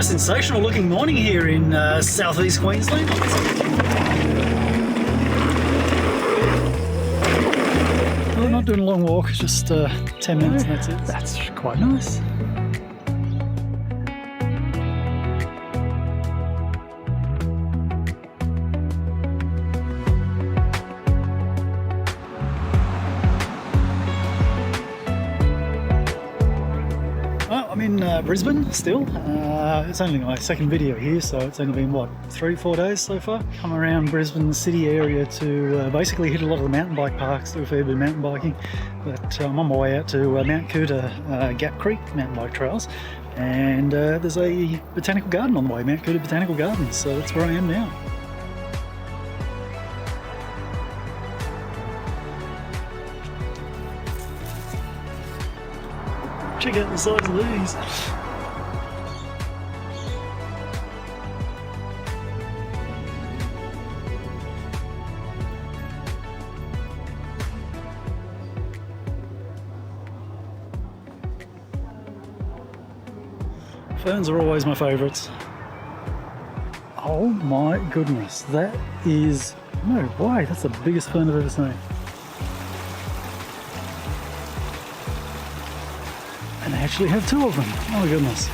a sensational looking morning here in southeast Queensland. Well, not doing a long walk, just 10 minutes and that's it. That's quite nice. I'm in Brisbane still. It's only my second video here, so it's only been, what, 3-4 days so far. Come around Brisbane city area to basically hit a lot of the mountain bike parks, do a fair bit of mountain biking. But I'm on my way out to Mount Coot-Tha Gap Creek mountain bike trails, and there's a botanical garden on the way, Mount Coot-Tha Botanical Garden, so that's where I am now. Check out the size of these. Ferns are always my favourites. Oh my goodness, that is, no way, that's the biggest fern I've ever seen. And they actually have two of them. Oh my goodness.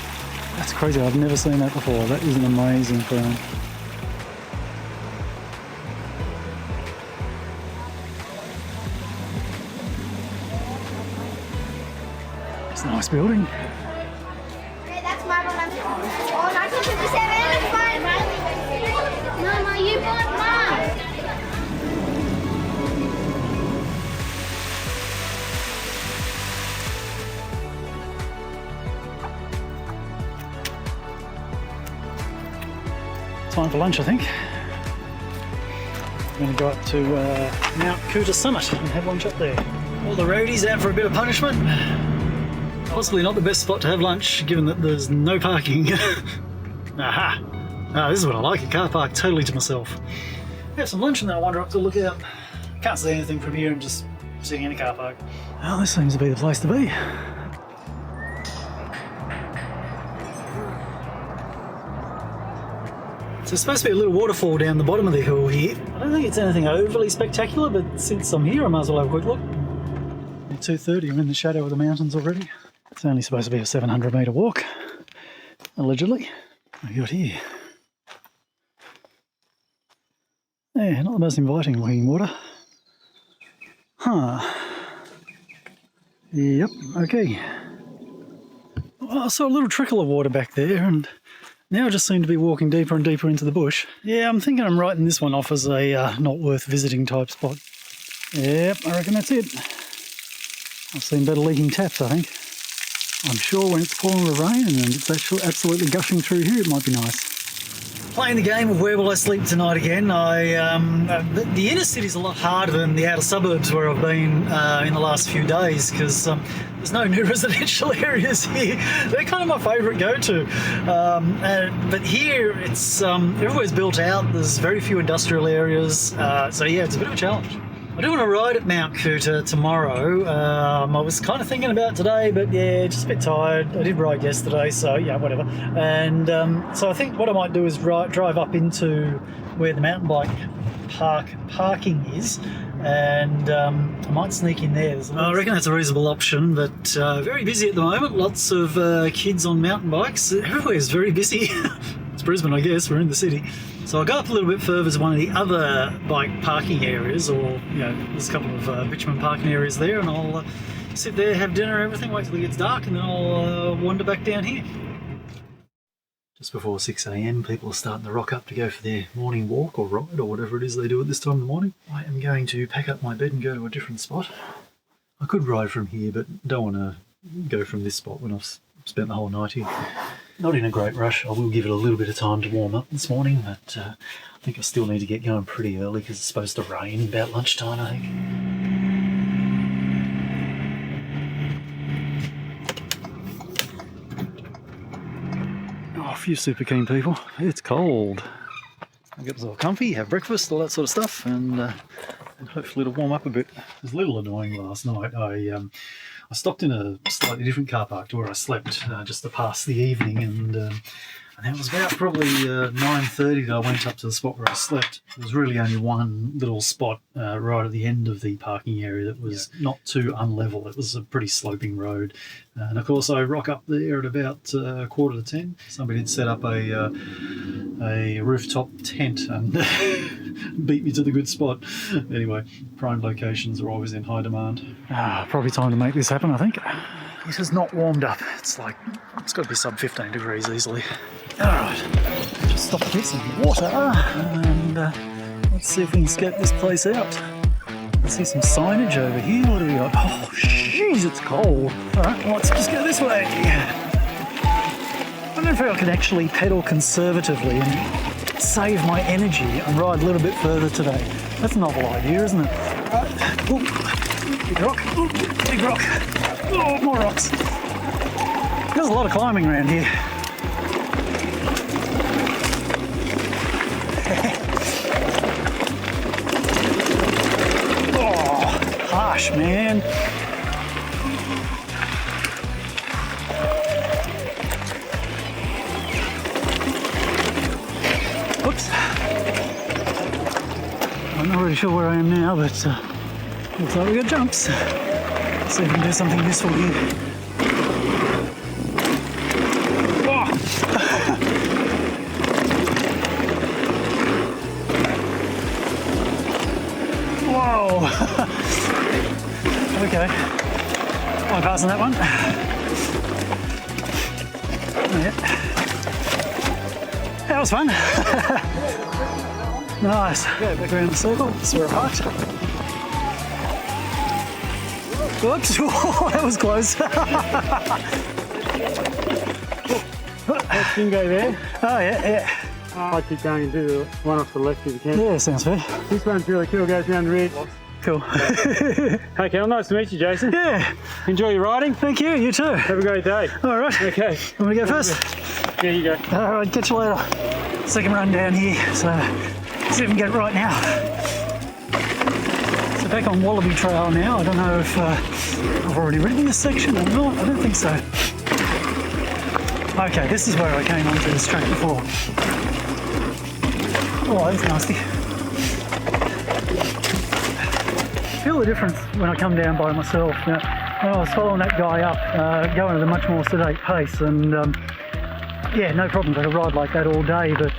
That's crazy. I've never seen that before. That is an amazing fern. It's a nice building. Okay, that's my one. Oh, 1957. It's mine. No, you bought mine. Time for lunch, I think. I'm going to go up to Mount Coot-Tha Summit and have lunch up there. All the roadies out for a bit of punishment. Possibly not the best spot to have lunch, given that there's no parking. Aha! This is what I like, a car park totally to myself. Have some lunch and then I wander up to look out. Can't see anything from here, I'm just sitting in a car park. Well, this seems to be the place to be. So there's supposed to be a little waterfall down the bottom of the hill here. I don't think it's anything overly spectacular, but since I'm here I might as well have a quick look. At 2:30, I'm in the shadow of the mountains already. It's only supposed to be a 700 metre walk, allegedly. What have we got here? Yeah, not the most inviting looking water. Huh. Yep, okay. Well, I saw a little trickle of water back there, and now I just seem to be walking deeper and deeper into the bush. Yeah, I'm thinking I'm writing this one off as a not worth visiting type spot. Yep, I reckon that's it. I've seen better leaking taps, I think. I'm sure when it's pouring with rain and it's actually absolutely gushing through here, it might be nice. Playing the game of where will I sleep tonight again. The inner city's a lot harder than the outer suburbs where I've been in the last few days, because there's no new residential areas here. They're kind of my favourite go-to. But here, it's everywhere's built out. There's very few industrial areas. So yeah, it's a bit of a challenge. I do want to ride at Mount Coot-Tha tomorrow. I was kind of thinking about today, but yeah, just a bit tired. I did ride yesterday, so yeah, whatever. And so I think what I might do is drive up into where the mountain bike parking is, and I might sneak in there. I reckon that's a reasonable option, but very busy at the moment. Lots of kids on mountain bikes. Everywhere's very busy. It's Brisbane, I guess. We're in the city. So I'll go up a little bit further to one of the other bike parking areas, or, you know, there's a couple of bitumen parking areas there, and I'll sit there, have dinner and everything, wait till it gets dark, and then I'll wander back down here. Just before 6 AM, people are starting to rock up to go for their morning walk or ride or whatever it is they do at this time in the morning. I am going to pack up my bed and go to a different spot. I could ride from here, but don't want to go from this spot when I've spent the whole night here. Not in a great rush. I will give it a little bit of time to warm up this morning, but I think I still need to get going pretty early because it's supposed to rain about lunchtime, I think. Oh, a few super keen people. It's cold. I'll get myself comfy, have breakfast, all that sort of stuff, and hopefully it'll warm up a bit. It was a little annoying last night. I stopped in a slightly different car park to where I slept just to pass the evening, and it was about probably 9:30 that I went up to the spot where I slept. There was really only one little spot right at the end of the parking area that was not too unlevel. It was a pretty sloping road. And of course I rock up there at about 9:45. Somebody had set up a rooftop tent and beat me to the good spot. Anyway, prime locations are always in high demand. Probably time to make this happen, I think. It has not warmed up. It's got to be sub 15 degrees easily. Alright, just stop to get some water and let's see if we can scope this place out. I see some signage over here. What do we got? Oh, jeez, it's cold. Alright, let's just go this way. I don't know if I can actually pedal conservatively and save my energy and ride a little bit further today. That's a novel idea, isn't it? Right. Ooh, big rock. Ooh, big rock. Oh, more rocks. There's a lot of climbing around here. Oh, harsh, man. Oops. I'm not really sure where I am now, but looks like we got jumps. Let's see if we can do something useful here. Whoa! Okay. I'm passing that one. Yeah. That was fun. Nice. Go back around the circle. That's where I parked. Whoops. Oh, that was close. That dingo there. Oh, yeah. I'll keep going and do the one off the left if you can. Yeah, sounds fair. This one's really cool, goes down the rear. Cool. Okay, well, nice to meet you, Jason. Yeah. Enjoy your riding. Thank you. You too. Have a great day. All right. Okay. Want me to go first? Yeah, you go. All right, catch you later. Second run down here, so see if we can get it right now. So back on Wallaby Trail now. I don't know if I've already ridden this section or not. I don't think so. Okay, this is where I came onto this track before. Oh, that's nasty. Feel the difference when I come down by myself. When I was following that guy up, going at a much more sedate pace, and yeah, no problems. I could ride like that all day, but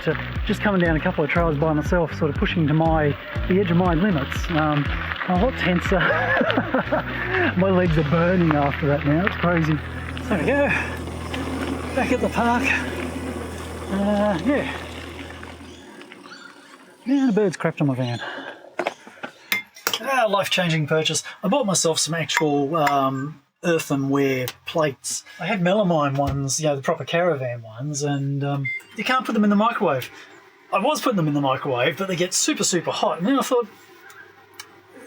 just coming down a couple of trails by myself, sort of pushing to the edge of my limits, I'm a lot tenser. My legs are burning after that now. It's crazy. There we go. Back at the park. Yeah. Yeah, the birds crapped on my van. Life-changing purchase. I bought myself some actual earthenware plates. I had melamine ones, you know, the proper caravan ones, and you can't put them in the microwave. I was putting them in the microwave, but they get super, super hot. And then I thought,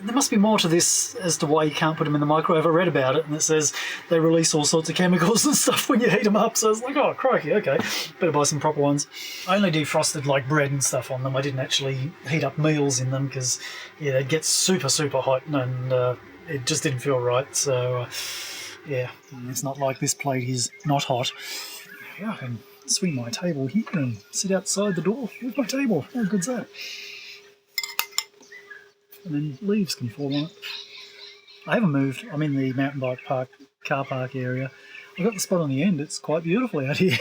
there must be more to this as to why you can't put them in the microwave. I read about it, and it says they release all sorts of chemicals and stuff when you heat them up. So I was like, oh, crikey, okay. Better buy some proper ones. I only defrosted like bread and stuff on them. I didn't actually heat up meals in them because, yeah, they'd get super, super hot, and it just didn't feel right. So, yeah, it's not like this plate is not hot. Yeah, I can swing my table here and sit outside the door with my table. How good's that? And then leaves can fall on it. I haven't moved. I'm in the mountain bike park, car park area. I've got the spot on the end. It's quite beautiful out here.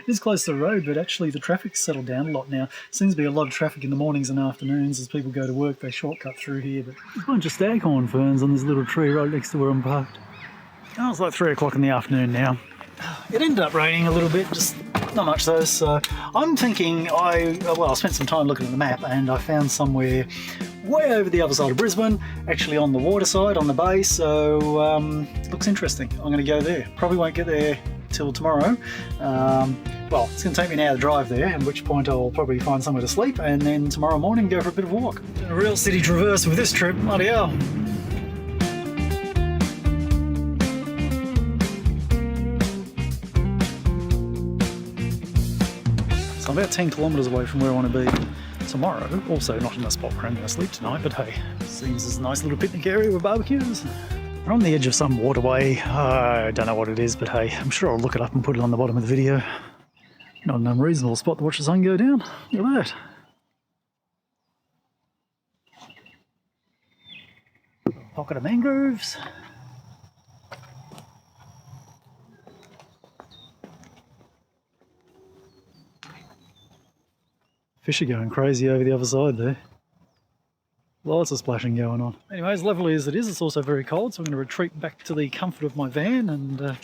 It's close to the road, but actually the traffic's settled down a lot now. Seems to be a lot of traffic in the mornings and afternoons as people go to work. They shortcut through here. But there's a bunch of staghorn ferns on this little tree right next to where I'm parked. Oh, it's like 3 o'clock in the afternoon now. It ended up raining a little bit, just not much though, so I'm thinking I spent some time looking at the map and I found somewhere way over the other side of Brisbane, actually on the water side, on the bay, so looks interesting. I'm going to go there. Probably won't get there till tomorrow. Well, it's going to take me an hour to drive there, at which point I'll probably find somewhere to sleep, and then tomorrow morning go for a bit of a walk. A real city traverse with this trip, bloody hell. I'm about 10 kilometres away from where I want to be tomorrow. Also not in the spot where I'm going to sleep tonight, but hey, seems there's a nice little picnic area with barbecues. We're on the edge of some waterway. I don't know what it is, but hey, I'm sure I'll look it up and put it on the bottom of the video. Not an unreasonable spot to watch the sun go down. Look at that. Pocket of mangroves. Fish are going crazy over the other side there. Lots of splashing going on. Anyway, as lovely as it is, it's also very cold, so I'm going to retreat back to the comfort of my van and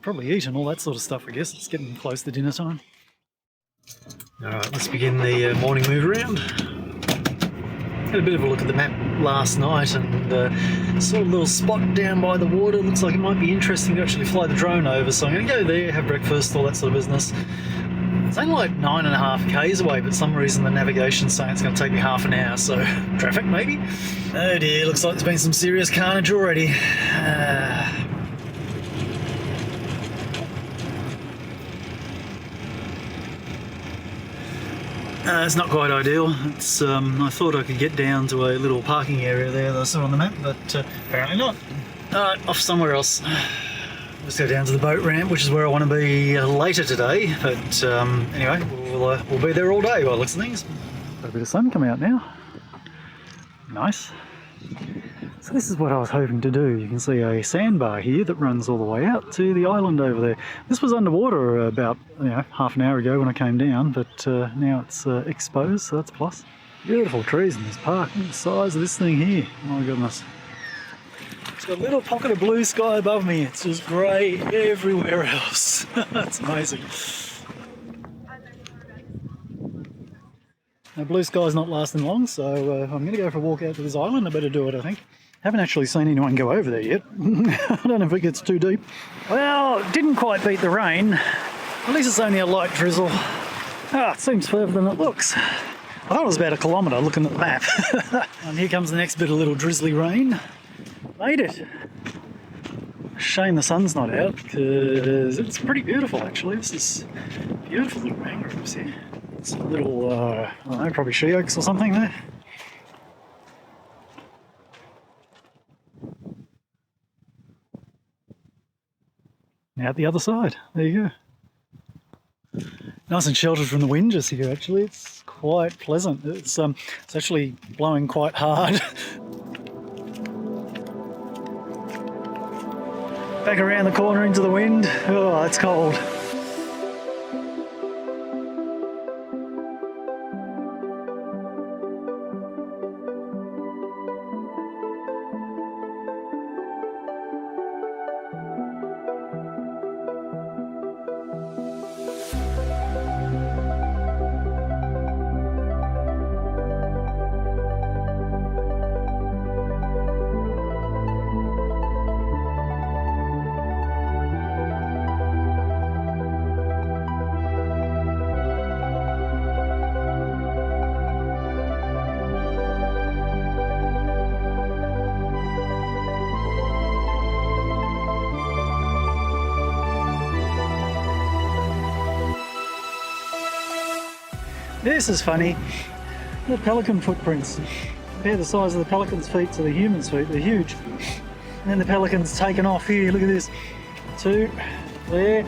probably eat and all that sort of stuff, I guess. It's getting close to dinner time. Alright, let's begin the morning move around. Had a bit of a look at the map last night and saw a little spot down by the water. Looks like it might be interesting to actually fly the drone over, so I'm going to go there, have breakfast, all that sort of business. It's only like 9.5 k's away, but for some reason the navigation's saying it's going to take me half an hour, so traffic maybe? Oh dear, looks like there's been some serious carnage already. It's not quite ideal. It's I thought I could get down to a little parking area there that I saw on the map, but apparently not. Alright, off somewhere else. Let's go down to the boat ramp, which is where I want to be later today. But anyway, we'll be there all day by the looks of things. Got a bit of sun come out now. Nice. So this is what I was hoping to do. You can see a sandbar here that runs all the way out to the island over there. This was underwater about half an hour ago when I came down, but now it's exposed, so that's a plus. Beautiful trees in this park. Look at the size of this thing here. Oh my goodness. It's got a little pocket of blue sky above me. It's just grey everywhere else. That's amazing. Now, blue sky's not lasting long, so I'm going to go for a walk out to this island. I better do it, I think. Haven't actually seen anyone go over there yet. I don't know if it gets too deep. Well, it didn't quite beat the rain. At least it's only a light drizzle. It seems further than it looks. I thought it was about 1 kilometre looking at the map. And here comes the next bit of little drizzly rain. Made it. Shame the sun's not out because it's pretty beautiful actually. This is beautiful little mangroves here. It's a little, I don't know, probably she oaks or something there. Now at the other side, there you go. Nice and sheltered from the wind just here actually. It's quite pleasant. It's actually blowing quite hard. Back around the corner into the wind. Oh, it's cold. This is funny. The pelican footprints. Compare the size of the pelican's feet to the human's feet. They're huge. And then the pelican's taken off here. Look at this. 2 there.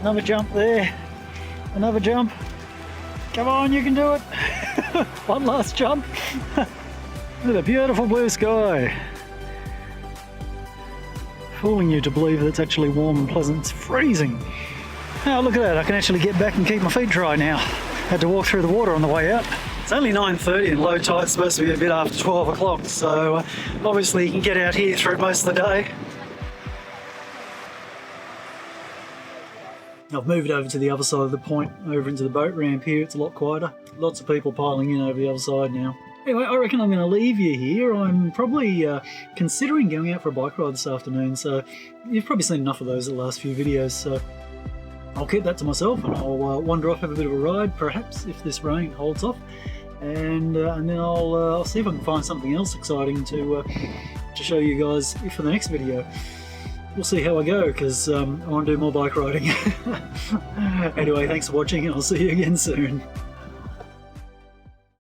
Another jump there. Another jump. Come on, you can do it. One last jump. Look at the beautiful blue sky. Fooling you to believe that it's actually warm and pleasant. It's freezing. Oh, look at that. I can actually get back and keep my feet dry now. Had to walk through the water on the way out. It's only 9:30 and low tide's supposed to be a bit after 12 o'clock, so obviously you can get out here through most of the day. I've moved over to the other side of the point, over into the boat ramp here. It's a lot quieter. Lots of people piling in over the other side now. Anyway, I reckon I'm going to leave you here. I'm probably considering going out for a bike ride this afternoon, so you've probably seen enough of those in the last few videos, so I'll keep that to myself and I'll wander off, have a bit of a ride, perhaps, if this rain holds off, and then I'll see if I can find something else exciting to show you guys for the next video. We'll see how I go, because I want to do more bike riding. Anyway, thanks for watching and I'll see you again soon.